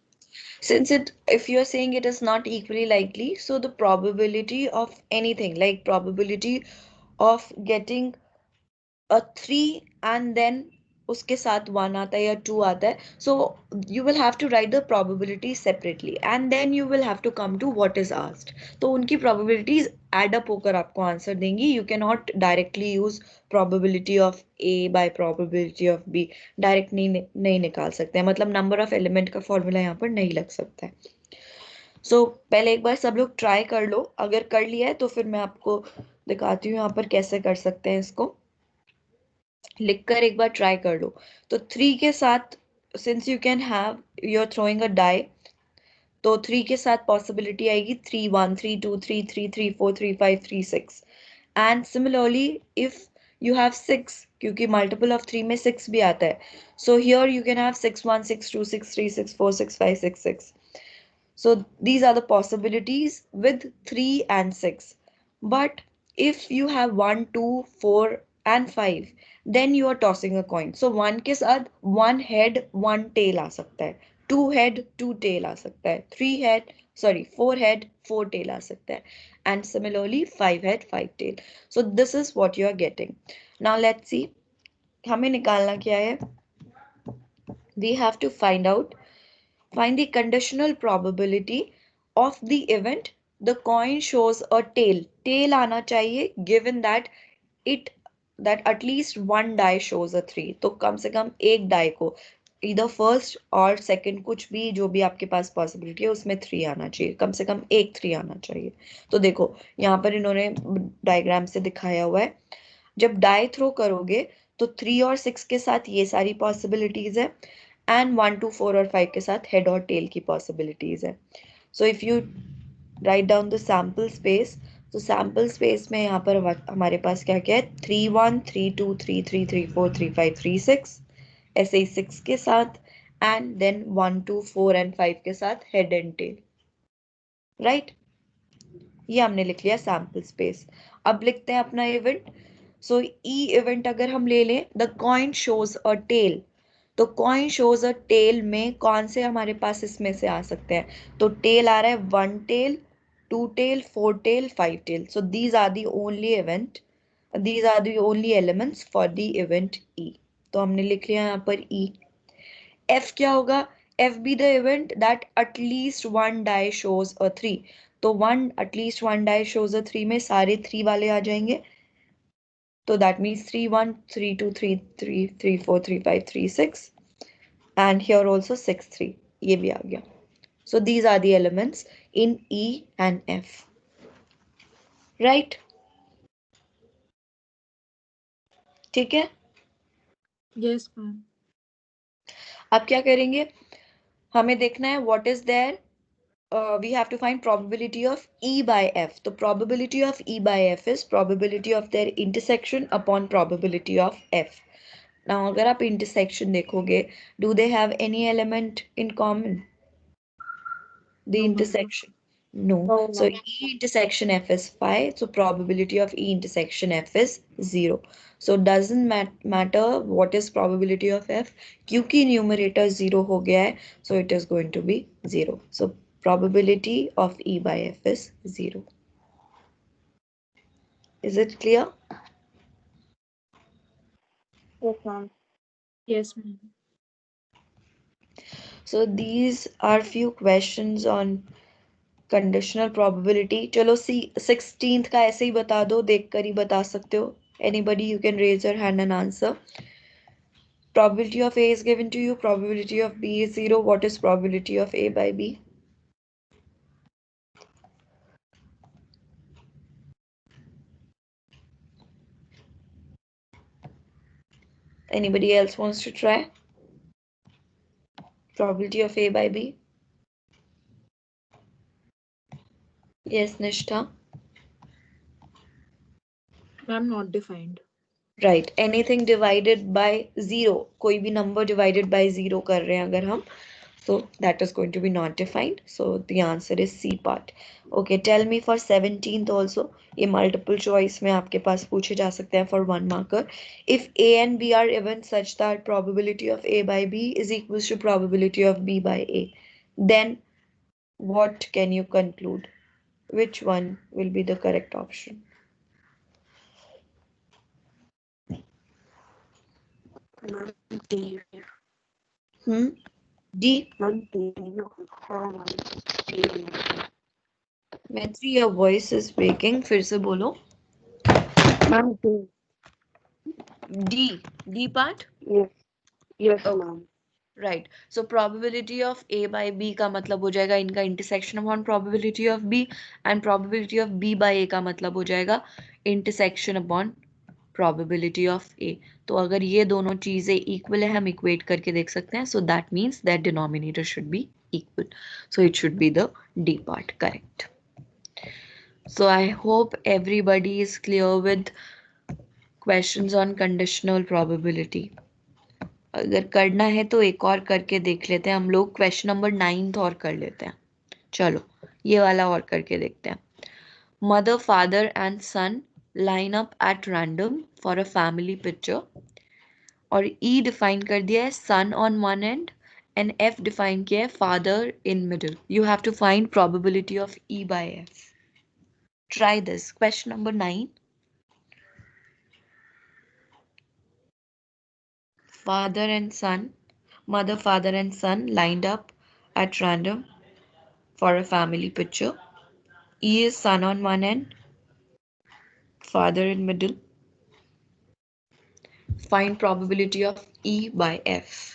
Since it, if you're saying it is not equally likely, so the probability of anything, like probability of getting a 3 and then उसके साथ 1 आता है या 2 आता है, so you will have to write the probability separately and then you will have to come to what is asked. तो उनकी probabilities add up होकर आपको आंसर देंगी. You cannot directly use probability of A by probability of B. Direct नहीं निकाल सकते हैं, मतलब नंबर ऑफ एलिमेंट का फॉर्मूला यहाँ पर नहीं लग सकता है. सो पहले एक बार सब लोग ट्राई कर लो, अगर कर लिया है तो फिर मैं आपको दिखाती हूँ यहाँ पर कैसे कर सकते हैं इसको. लिखकर एक बार ट्राई कर लो. तो 3 के साथ, since you can have, you are throwing a die, तो 3 के साथ पॉसिबिलिटी आएगी 3 1 3 2 3 3 3 4 3 5 3 6. And similarly if you have 6, क्योंकि मल्टीपल ऑफ 3 में 6 भी आता है, so here you can have 6 1 6 2 6 3 6 4 6 5 6 6. So these are the possibilities with 3 and 6. But if you have 1 2 4 and 5, then you are tossing a coin. So 1 के साथ 1 head 1 tail आ सकता है, 2 head 2 tail आ सकता है, 4 head 4 tail आ सकता है, and similarly 5 head 5 tail. So this is what you are getting. Now let's see, हमें निकालना क्या है. We have to find the conditional probability of the event the coin shows a tail आना चाहिए, given that at least one die shows a 3. तो कम से कम एक die को either first और second, कुछ भी जो भी आपके पास possibility है उसमें 3 आना चाहिए, कम से कम एक 3 आना चाहिए. तो देखो यहाँ पर इन्होंने डायग्राम से दिखाया हुआ है, जब डाई थ्रो करोगे तो 3 और 6 के साथ ये सारी पॉसिबिलिटीज है, एंड 1 2 4 और 5 के साथ हेड और टेल की पॉसिबिलिटीज है. सो if you right down the sample space, तो सैम्पल स्पेस में यहाँ पर हमारे पास क्या क्या है, 3 1 3 2 3 3 3 4 3 5 3 6, ऐसे ही 6 के साथ, एंड देन 1 2 4 एंड 5 के साथ हेड एंड टेल. राइट, ये हमने लिख लिया सैम्पल स्पेस। अब लिखते हैं अपना इवेंट। सो ई इवेंट अगर हम ले लें, the coin shows a tail, तो कॉइन शोज अ टेल में कौन से हमारे पास इसमें से आ सकते हैं? तो टेल आ रहा है 1 tail, 2 tail, 4 tail, 5 tail. So these are the only event, these are the only elements for the event E। तो हमने लिख लिया यहाँ पर E। F क्या होगा? F be the event that at least one die shows a 3। तो at least one die shows a 3 में सारे 3 वाले आ जाएंगे। तो that means 3 1 3 2 3 3 3 4 3 5 3 6 and here also 6 3, ये भी आ गया। So these are the elements in E and F, right? ठीक है। Yes, ma'am. अब क्या करेंगे? हमें देखना है what is there, we have to find probability of E by F। तो probability of E by F is probability of their intersection upon probability of F। Now अगर आप intersection देखोगे, do they have any element in common? The intersection? No. So E intersection F is 5. So probability of E intersection F is 0. So doesn't matter what is probability of F, क्योंकि numerator 0 हो गया है, so it is going to be 0. So probability of E by F is 0. Is it clear? Yes, ma'am. Yes, ma'am. So these are few questions on conditional probability। चलो 16th का ऐसे ही बता दो, देख कर ही बता सकते हो। Anybody, you can raise your hand and answer। Probability of A is given to you, probability of B is 0. What is probability of A by B? Anybody else wants to try? Probability of A by B? Yes, Nishtha? Ma'am, not defined. Right, anything divided by 0, कोई भी number divided by 0 कर रहे हैं अगर हम, so that is going to be not defined. So the answer is C part। Okay, tell me for 17th also, ये multiple choice में आपके पास पूछे जा सकते हैं for 1 marker। If A and B are events such that probability of A by B is equals to probability of B by A, then what can you conclude? Which one will be the correct option? D. D? Ma'am, D. Maitri, your voice is breaking, फिर से बोलो। Ma'am, D. D part? Yes. Yes, Okay, ma'am. right। So probability of A by B का मतलब हो जाएगा इनका intersection upon probability of B, and probability of B by A का मतलब हो जाएगा intersection upon probability of A। तो अगर ये दोनों चीजें equal है, हम equate करके देख सकते हैं। So that means that denominator should be equal. So it should be the D part, correct। So I hope everybody is clear with questions on conditional probability। अगर करना है तो एक और करके देख लेते हैं हम लोग, क्वेश्चन नंबर 9 और कर लेते हैं। चलो ये वाला और करके देखते हैं। Mother, father and son line up at random for a family picture, और ई डिफाइन कर दिया है son on one end and F define किया है father in middle. You have to find probability of E by F. Try this question number 9। Father and son, mother, father and son lined up at random for a family picture. E is son on one end, father in middle. Find probability of E by F.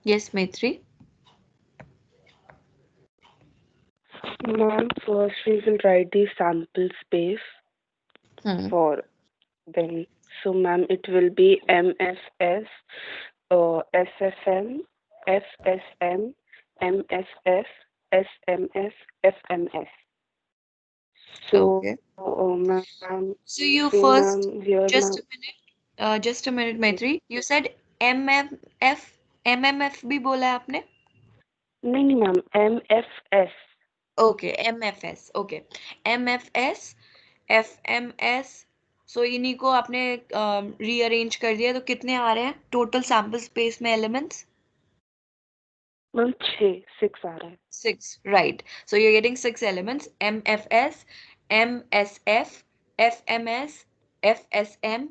Yes, Maitri? Ma'am, first we will write the sample space for them. So, ma'am, it will be MFS, SFM, FSM, MSF, SMS, FMS. So, Okay. ma'am, So you so first, ma'am, here, just ma'am, just a minute, Maitri. You said MMF, MMF भी बोला है आपने? नहीं ma'am, MFS. Okay, MFS. Okay, MFS, FMS. So इन्हीं को आपने rearrange कर दिया तो कितने आ रहे हैं टोटल सैंपल स्पेस में एलिमेंट्स? Ma'am, 6 आ रहा है. 6, right. So you're getting 6 elements: MFS, MSF, FMS, FSM,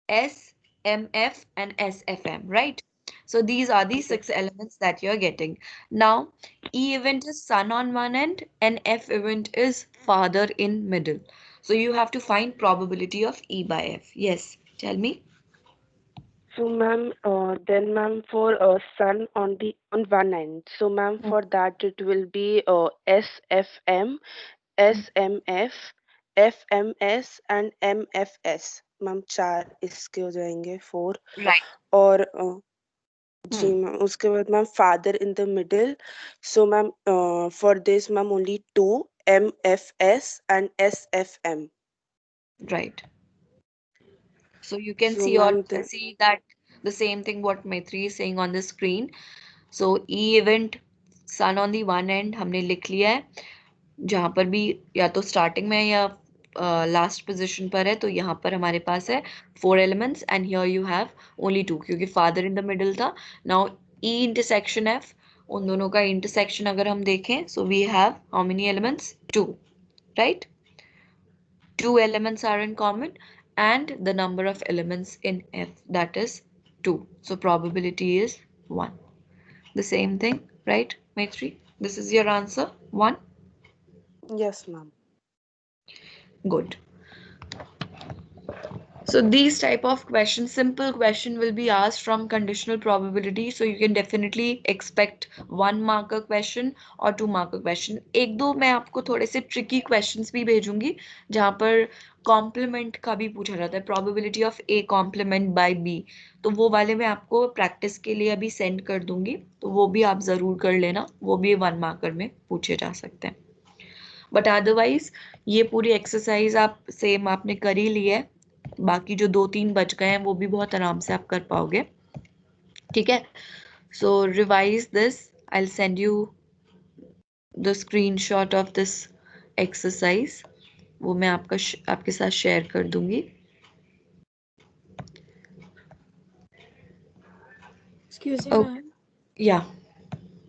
SMF, and SFM, right? So these are the 6 elements that you're getting. Now, E event is sun on one end and F event is father in middle. So you have to find probability of E by F. Yes, tell me. So, ma'am, then, ma'am, for sun on one end. So, ma'am, for that it will be SFM, SMF, FMS and MFS. Ma'am, 4 इसके हो जाएंगे 4. Right. और जी ma'am, उसके बाद ma'am father in the middle. So ma'am for this ma'am only 2 MFS and SFM. Right. So you can So see or ma'am, see that the same thing what Maitri is saying on the screen. So E event sun on the one end हमने लिख लिया है. जहाँ पर भी या तो starting में या लास्ट पोजीशन पर है तो यहाँ पर हमारे पास है 4 elements and here you have only 2 क्योंकि फादर इन द मिडिल था. नाउ E इंटरसेक्शन F, उन दोनों का इंटरसेक्शन अगर हम देखें so we have how many elements? 2, right? 2 elements are in common and the number of elements in F, that is 2. So probability is 1. The same thing, right, Maitri? This is your answer, 1. yes ma'am. Good. So these type of questions, simple question will be asked from conditional probability. So you can definitely expect 1 marker question or 2 marker question. एक दो मैं आपको थोड़े से tricky questions भी भेजूंगी जहाँ पर complement का भी पूछा जाता है, probability of A complement by B. तो वो वाले मैं आपको practice के लिए अभी send कर दूंगी, तो वो भी आप जरूर कर लेना, वो भी 1 marker में पूछे जा सकते हैं. बट अदरवाइज ये पूरी एक्सरसाइज आप सेम आपने कर ही ली है, बाकी जो 2-3 बच गए हैं वो भी बहुत आराम से आप कर पाओगे. ठीक है. So revise this. I will send you the screenshot of this exercise. वो मैं आपके साथ शेयर कर दूंगी. Excuse me, ma'am. या